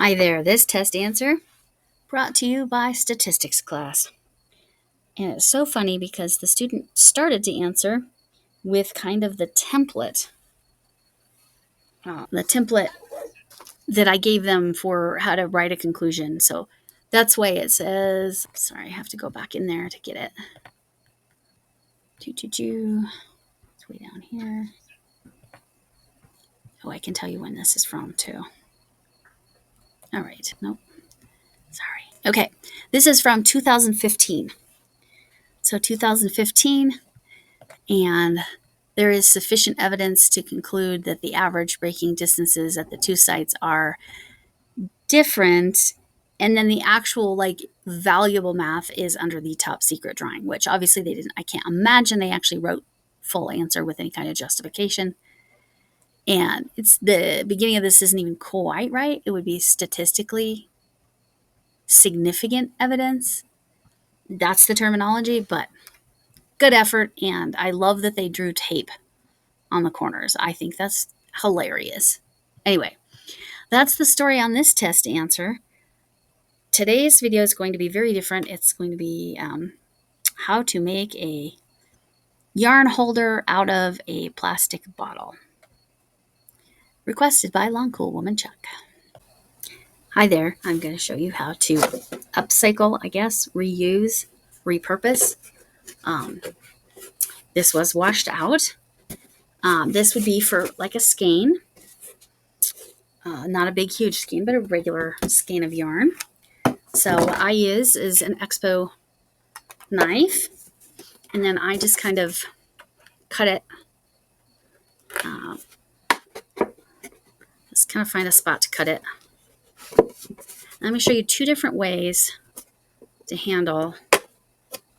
Hi there, this test answer brought to you by statistics class. And it's so funny because the student started to answer with kind of the template that I gave them for how to write a conclusion. So that's why it says, sorry, I have to go back in there to get it. It's way down here. Oh, I can tell you when this is from too. All right, nope. Sorry. Okay, this is from 2015. So 2015, and there is sufficient evidence to conclude that the average braking distances at the two sites are different. And then the actual valuable math is under the top secret drawing, which obviously they didn't. I can't imagine they actually wrote full answer with any kind of justification. And it's the beginning of this isn't even quite right. It would be statistically significant evidence. That's the terminology, but good effort. And I love that they drew tape on the corners. I think that's hilarious. Anyway, that's the story on this test answer. Today's video is going to be very different. It's going to be how to make a yarn holder out of a plastic bottle. Requested by Long Cool Woman Chuck. Hi there. I'm going to show you how to upcycle, reuse, repurpose. This was washed out. This would be for like a skein. Not a big, huge skein, but a regular skein of yarn. So what I use is an Expo knife, and then I just kind of cut it. Just kind of find a spot to cut it. I'm going to show you two different ways to handle,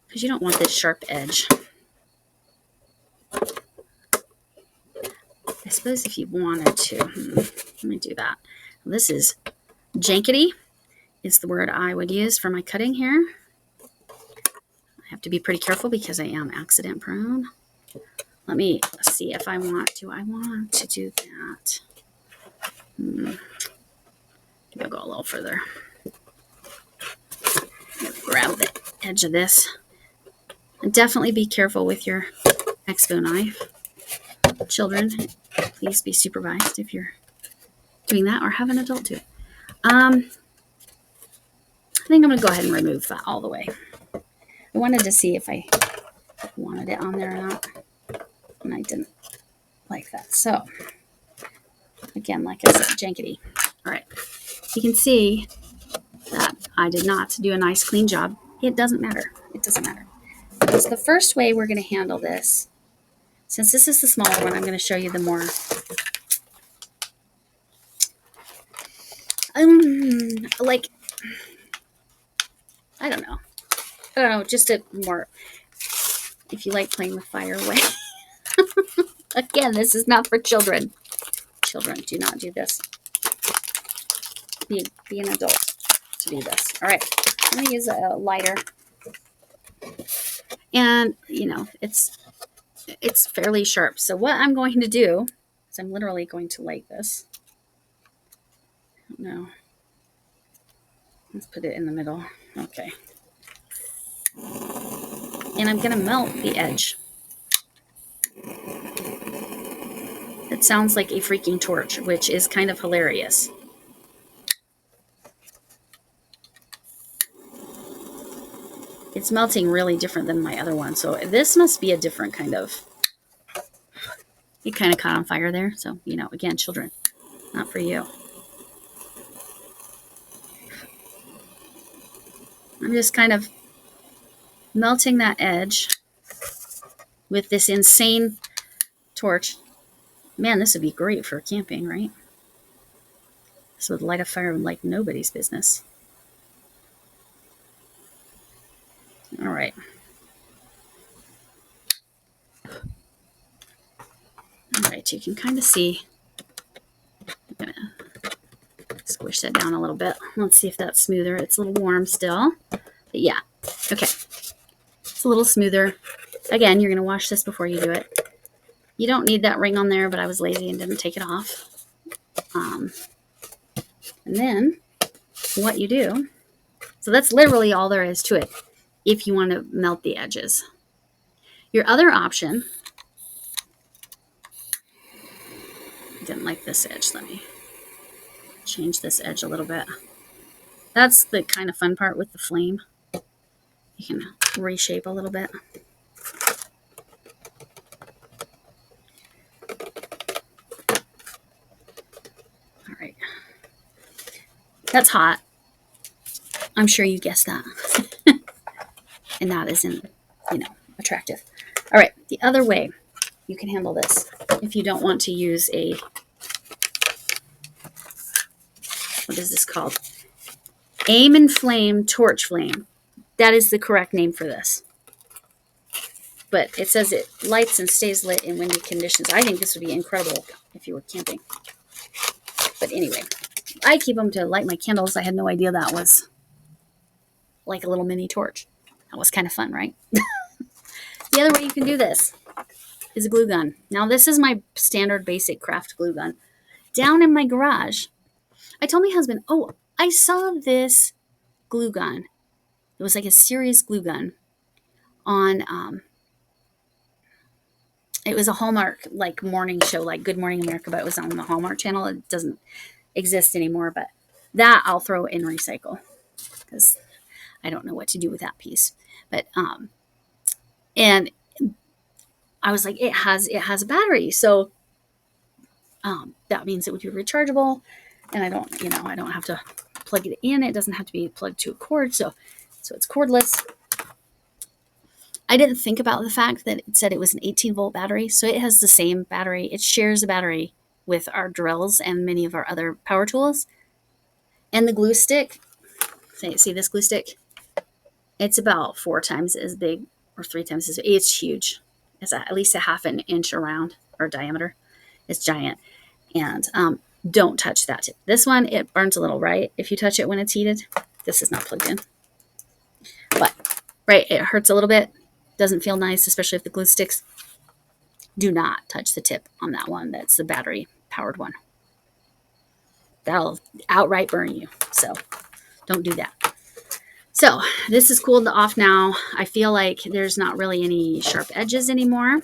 because you don't want this sharp edge. I suppose if you wanted to, let me do that. This is jankety, is the word I would use for my cutting here. I have to be pretty careful because I am accident prone. Let me see if I want. Do I want to do that? Maybe I'll go a little further. Grab the edge of this. And definitely be careful with your Expo knife. Children, please be supervised if you're doing that, or have an adult do it. I think I'm going to go ahead and remove that all the way. I wanted to see if I wanted it on there or not, and I didn't like that. So, again, like I said, jankety. All right. You can see that I did not do a nice clean job. It doesn't matter. It doesn't matter. So the first way we're going to handle this, since this is the smaller one, I'm going to show you the more I don't know, just a more, if you like playing with fire way. Again, this is not for children. Children, do not do this. Be an adult to do this. All right, I'm going to use a lighter. And, it's fairly sharp. So what I'm going to do is I'm literally going to light this. I don't know. Let's put it in the middle. Okay. And I'm going to melt the edge. It sounds like a freaking torch, which is kind of hilarious. It's melting really different than my other one. So this must be a different kind of, it kind of caught on fire there. So, again, children, not for you. I'm just kind of melting that edge with this insane torch. Man, this would be great for camping, right? This would light a fire like nobody's business. All right. All right, you can kind of see. I'm going to squish that down a little bit. Let's see if that's smoother. It's a little warm still. But yeah. Okay. It's a little smoother. Again, you're going to wash this before you do it. You don't need that ring on there, but I was lazy and didn't take it off. And then what you do, so that's literally all there is to it if you want to melt the edges. Your other option, I didn't like this edge. Let me change this edge a little bit. That's the kind of fun part with the flame. You can reshape a little bit. All right. That's hot. I'm sure you guessed that. And that isn't, attractive. All right. The other way you can handle this, if you don't want to use a, what is this called? Aim and flame, torch flame. That is the correct name for this. But it says it lights and stays lit in windy conditions. I think this would be incredible if you were camping. But anyway, I keep them to light my candles. I had no idea that was like a little mini torch. That was kind of fun, right? The other way you can do this is a glue gun. Now, this is my standard basic craft glue gun. Down in my garage, I told my husband, oh, I saw this glue gun. It was like a serious glue gun on, it was a Hallmark like morning show, like Good Morning America, but it was on the Hallmark channel. It doesn't exist anymore, but that I'll throw in recycle because I don't know what to do with that piece. But, and I was like, it has a battery. So, that means it would be rechargeable, and I don't have to plug it in. It doesn't have to be plugged to a cord. So it's cordless. I didn't think about the fact that it said it was an 18-volt battery. So it has the same battery. It shares a battery with our drills and many of our other power tools. And the glue stick, see this glue stick? It's about 4 times as big or 3 times as big. It's huge. It's at least a half an inch around or diameter. It's giant. And don't touch that tip. This one, it burns a little, right? If you touch it when it's heated, this is not plugged in. But, right, it hurts a little bit. Doesn't feel nice, especially if the glue sticks. Do not touch the tip on that one. That's the battery-powered one. That'll outright burn you. So don't do that. So this is cooled off now. I feel like there's not really any sharp edges anymore.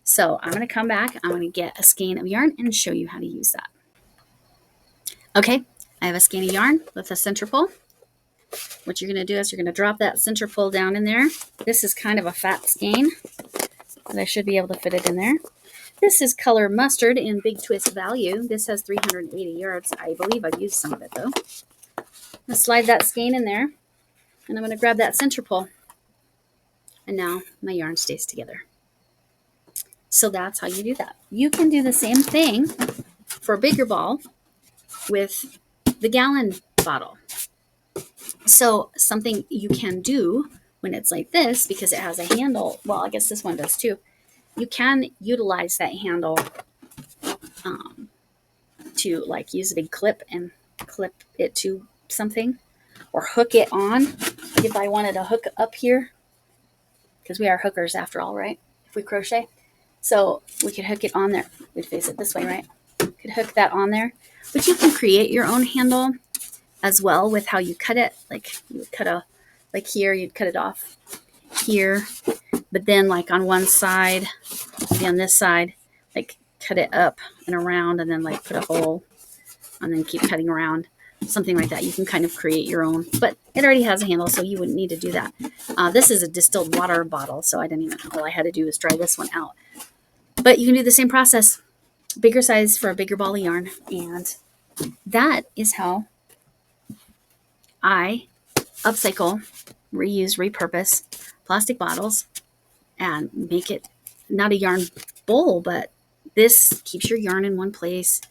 So I'm going to come back. I'm going to get a skein of yarn and show you how to use that. Okay, I have a skein of yarn with a center pull. What you're going to do is you're going to drop that center pull down in there. This is kind of a fat skein, but I should be able to fit it in there. This is color mustard in Big Twist Value. This has 380 yards. I believe I've used some of it, though. I'm going to slide that skein in there, and I'm going to grab that center pull. And now my yarn stays together. So that's how you do that. You can do the same thing for a bigger ball with the gallon bottle. So something you can do when it's like this, because it has a handle, well, I guess this one does too. You can utilize that handle to like use a big clip and clip it to something, or hook it on if I wanted to hook up here, because we are hookers after all, right? If we crochet. So we could hook it on there. We'd face it this way, right? Could hook that on there. But you can create your own handle as well with how you cut it. Like you would cut like here, you'd cut it off here. But then like on one side, maybe on this side, like cut it up and around, and then like put a hole and then keep cutting around. Something like that. You can kind of create your own, but it already has a handle, so you wouldn't need to do that. This is a distilled water bottle, so I didn't even, all I had to do was try this one out. But you can do the same process, bigger size for a bigger ball of yarn. And that is how I upcycle, reuse, repurpose plastic bottles and make it not a yarn bowl, but this keeps your yarn in one place.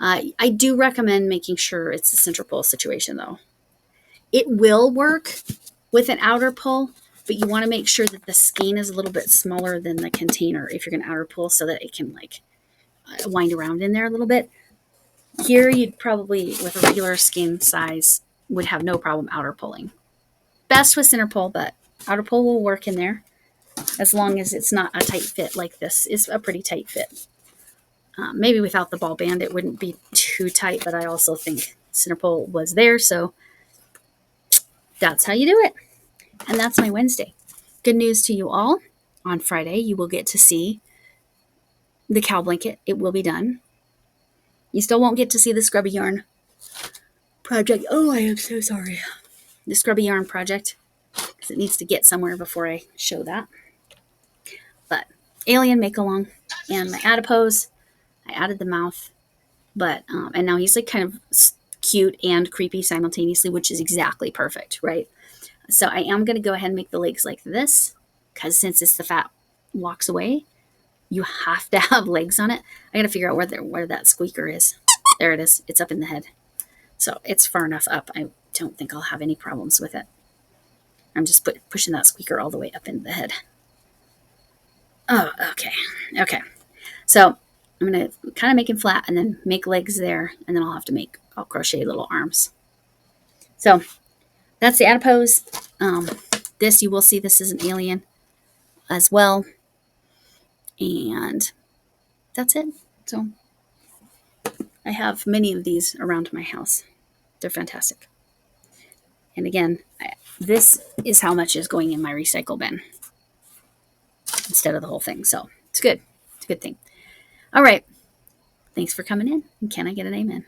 I do recommend making sure it's a center pull situation, though. It will work with an outer pull, but you want to make sure that the skein is a little bit smaller than the container if you're going to outer pull, so that it can like wind around in there a little bit. Here, you'd probably, with a regular skein size, would have no problem outer pulling. Best with center pull, but outer pull will work in there as long as it's not a tight fit like this. It's a pretty tight fit. Maybe without the ball band, it wouldn't be too tight, but I also think center pole was there. So that's how you do it. And that's my Wednesday. Good news to you all. On Friday, you will get to see the cow blanket. It will be done. You still won't get to see the scrubby yarn project. Oh, I am so sorry. The scrubby yarn project, because it needs to get somewhere before I show that. But alien make along and my adipose, I added the mouth, but and now he's like kind of cute and creepy simultaneously, which is exactly perfect, right? So I am going to go ahead and make the legs like this, because since it's the fat walks away, you have to have legs on it. I got to figure out where that squeaker is. There it is. It's up in the head. So it's far enough up. I don't think I'll have any problems with it. I'm just pushing that squeaker all the way up into the head. Oh, okay. Okay. So I'm going to kind of make him flat and then make legs there. And then I'll crochet little arms. So that's the adipose. This, you will see this is an alien as well. And that's it. So I have many of these around my house. They're fantastic. And again, this is how much is going in my recycle bin instead of the whole thing. So it's good. It's a good thing. All right. Thanks for coming in. And can I get an amen?